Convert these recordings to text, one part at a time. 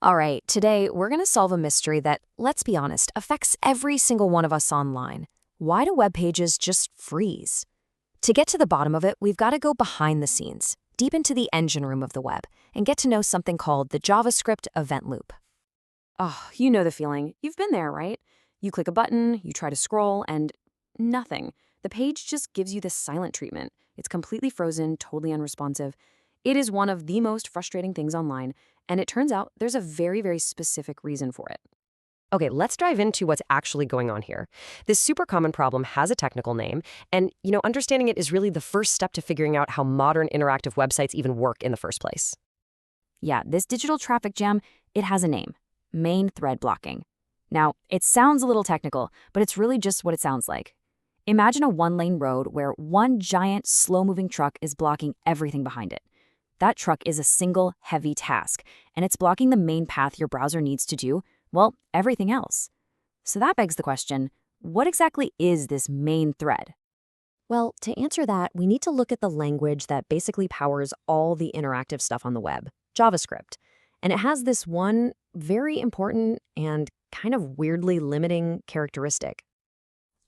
All right, today we're going to solve a mystery that, let's be honest, affects every single one of us online. Why do web pages just freeze? To get to the bottom of it, we've got to go behind the scenes, deep into the engine room of the web, and get to know something called the JavaScript event loop. Oh, you know the feeling. You've been there, right? You click a button, you try to scroll, and nothing. The page just gives you this silent treatment. It's completely frozen, totally unresponsive. It is one of the most frustrating things online, and it turns out there's a very, very specific reason for it. Okay, let's dive into what's actually going on here. This super common problem has a technical name, and understanding it is really the first step to figuring out how modern interactive websites even work in the first place. Yeah, this digital traffic jam, it has a name: main thread blocking. Now, it sounds a little technical, but it's really just what it sounds like. Imagine a one-lane road where one giant, slow-moving truck is blocking everything behind it. That truck is a single, heavy task, and it's blocking the main path your browser needs to do, well, everything else. So that begs the question, what exactly is this main thread? Well, to answer that, we need to look at the language that basically powers all the interactive stuff on the web, JavaScript. And it has this one very important and kind of weirdly limiting characteristic.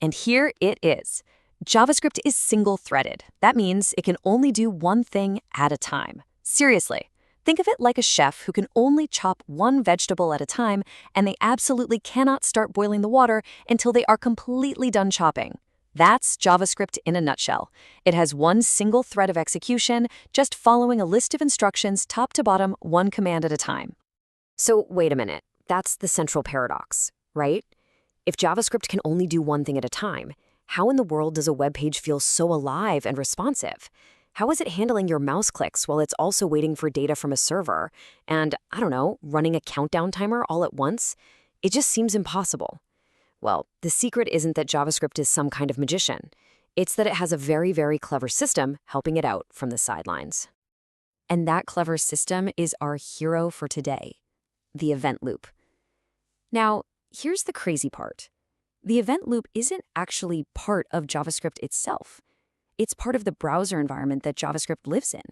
And here it is. JavaScript is single-threaded. That means it can only do one thing at a time. Seriously, think of it like a chef who can only chop one vegetable at a time, and they absolutely cannot start boiling the water until they are completely done chopping. That's JavaScript in a nutshell. It has one single thread of execution, just following a list of instructions top to bottom, one command at a time. So wait a minute, that's the central paradox, right? If JavaScript can only do one thing at a time, how in the world does a web page feel so alive and responsive? How is it handling your mouse clicks while it's also waiting for data from a server and, I don't know, running a countdown timer all at once? It just seems impossible. Well, the secret isn't that JavaScript is some kind of magician. It's that it has a very, very clever system helping it out from the sidelines. And that clever system is our hero for today, the event loop. Now, here's the crazy part. The event loop isn't actually part of JavaScript itself. It's part of the browser environment that JavaScript lives in.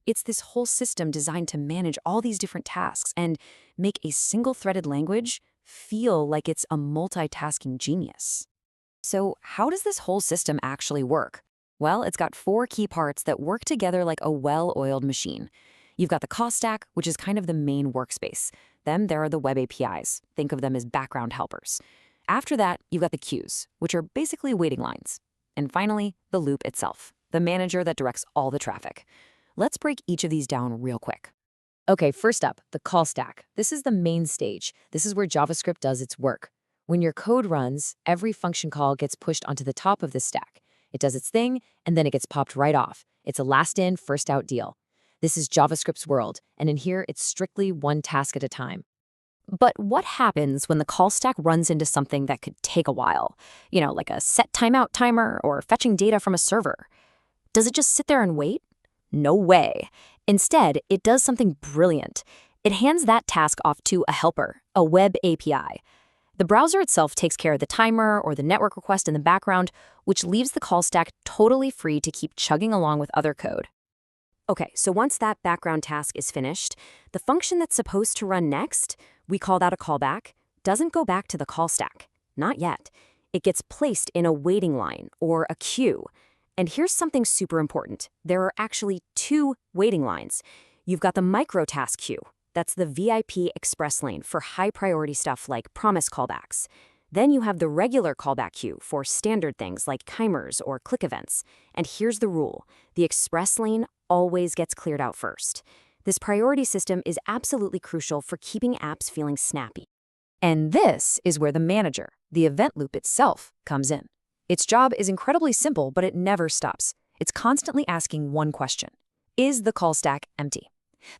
It's this whole system designed to manage all these different tasks and make a single-threaded language feel like it's a multitasking genius. So how does this whole system actually work? Well, it's got four key parts that work together like a well-oiled machine. You've got the call stack, which is kind of the main workspace. Then there are the web APIs. Think of them as background helpers. After that, you've got the queues, which are basically waiting lines. And finally, the loop itself, the manager that directs all the traffic. Let's break each of these down real quick. Okay, first up, the call stack. This is the main stage. This is where JavaScript does its work. When your code runs, every function call gets pushed onto the top of the stack. It does its thing, and then it gets popped right off. It's a last in, first out deal. This is JavaScript's world, and in here, it's strictly one task at a time. But what happens when the call stack runs into something that could take a while? Like a set timeout timer or fetching data from a server. Does it just sit there and wait? No way. Instead, it does something brilliant. It hands that task off to a helper, a web API. The browser itself takes care of the timer or the network request in the background, which leaves the call stack totally free to keep chugging along with other code. Okay, so once that background task is finished, the function that's supposed to run next, we call that a callback, doesn't go back to the call stack. Not yet. It gets placed in a waiting line or a queue. And here's something super important. There are actually two waiting lines. You've got the microtask queue. That's the VIP express lane for high priority stuff like promise callbacks. Then you have the regular callback queue for standard things like timers or click events. And here's the rule. The express lane always gets cleared out first. This priority system is absolutely crucial for keeping apps feeling snappy. And this is where the manager, the event loop itself, comes in. Its job is incredibly simple, but it never stops. It's constantly asking one question. Is the call stack empty?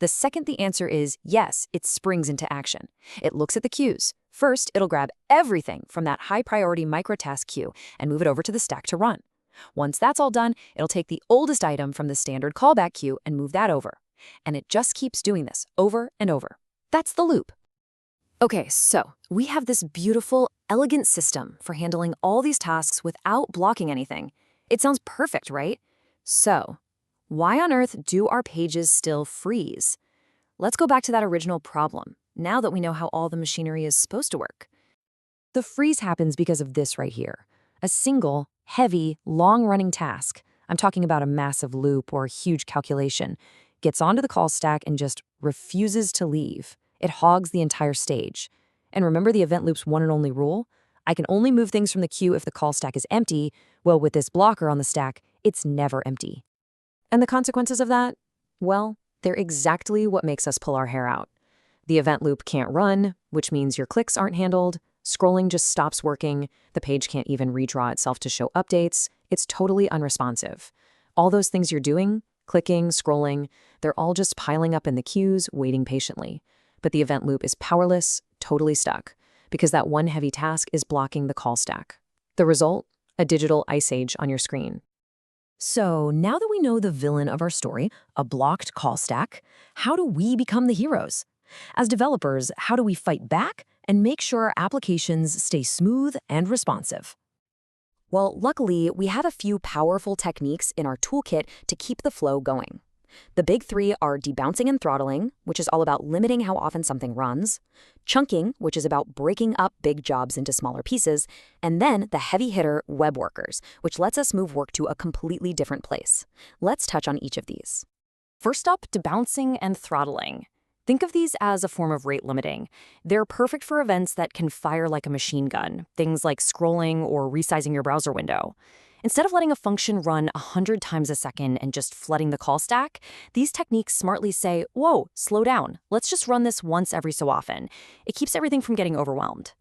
The second the answer is yes, it springs into action. It looks at the queues. First, it'll grab everything from that high-priority microtask queue and move it over to the stack to run. Once that's all done, it'll take the oldest item from the standard callback queue and move that over. And it just keeps doing this over and over. That's the loop. Okay, so we have this beautiful, elegant system for handling all these tasks without blocking anything. It sounds perfect, right? So, why on earth do our pages still freeze? Let's go back to that original problem. now that we know how all the machinery is supposed to work. The freeze happens because of this right here. A single, heavy, long-running task, I'm talking about a massive loop or huge calculation, gets onto the call stack and just refuses to leave. It hogs the entire stage. And remember the event loop's one and only rule? I can only move things from the queue if the call stack is empty. Well, with this blocker on the stack, it's never empty. And the consequences of that? Well, they're exactly what makes us pull our hair out. The event loop can't run, which means your clicks aren't handled. Scrolling just stops working. The page can't even redraw itself to show updates. It's totally unresponsive. All those things you're doing, clicking, scrolling, they're all just piling up in the queues, waiting patiently. But the event loop is powerless, totally stuck, because that one heavy task is blocking the call stack. The result? A digital ice age on your screen. So now that we know the villain of our story, a blocked call stack, how do we become the heroes? As developers, how do we fight back and make sure our applications stay smooth and responsive? Well, luckily, we have a few powerful techniques in our toolkit to keep the flow going. The big three are debouncing and throttling, which is all about limiting how often something runs, chunking, which is about breaking up big jobs into smaller pieces, and then the heavy hitter web workers, which lets us move work to a completely different place. Let's touch on each of these. First up, debouncing and throttling. Think of these as a form of rate limiting. They're perfect for events that can fire like a machine gun, things like scrolling or resizing your browser window. Instead of letting a function run 100 times a second and just flooding the call stack, these techniques smartly say, whoa, slow down. Let's just run this once every so often. It keeps everything from getting overwhelmed.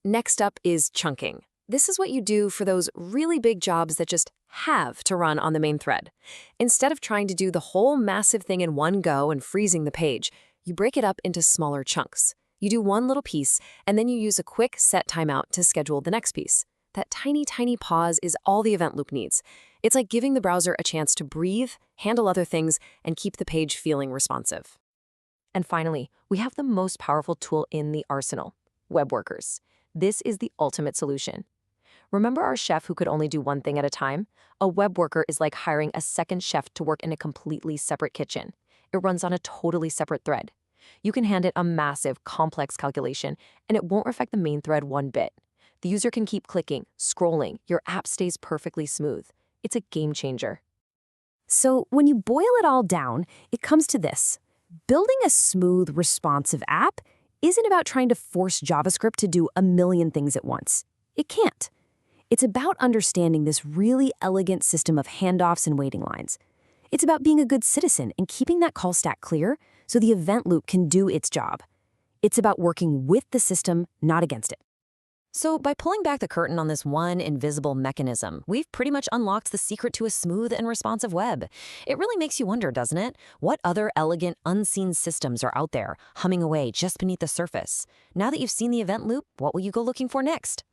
Next up is chunking. This is what you do for those really big jobs that just have to run on the main thread. Instead of trying to do the whole massive thing in one go and freezing the page, you break it up into smaller chunks. You do one little piece, and then you use a quick set timeout to schedule the next piece. That tiny, tiny pause is all the event loop needs. It's like giving the browser a chance to breathe, handle other things, and keep the page feeling responsive. And finally, we have the most powerful tool in the arsenal, web workers. This is the ultimate solution. Remember our chef who could only do one thing at a time? A web worker is like hiring a second chef to work in a completely separate kitchen. It runs on a totally separate thread. You can hand it a massive, complex calculation, and it won't affect the main thread one bit. The user can keep clicking, scrolling, your app stays perfectly smooth. It's a game changer. So when you boil it all down, it comes to this. Building a smooth, responsive app isn't about trying to force JavaScript to do a million things at once. It can't. It's about understanding this really elegant system of handoffs and waiting lines. It's about being a good citizen and keeping that call stack clear so the event loop can do its job. It's about working with the system, not against it. So by pulling back the curtain on this one invisible mechanism, we've pretty much unlocked the secret to a smooth and responsive web. It really makes you wonder, doesn't it? What other elegant, unseen systems are out there, humming away just beneath the surface? Now that you've seen the event loop, what will you go looking for next?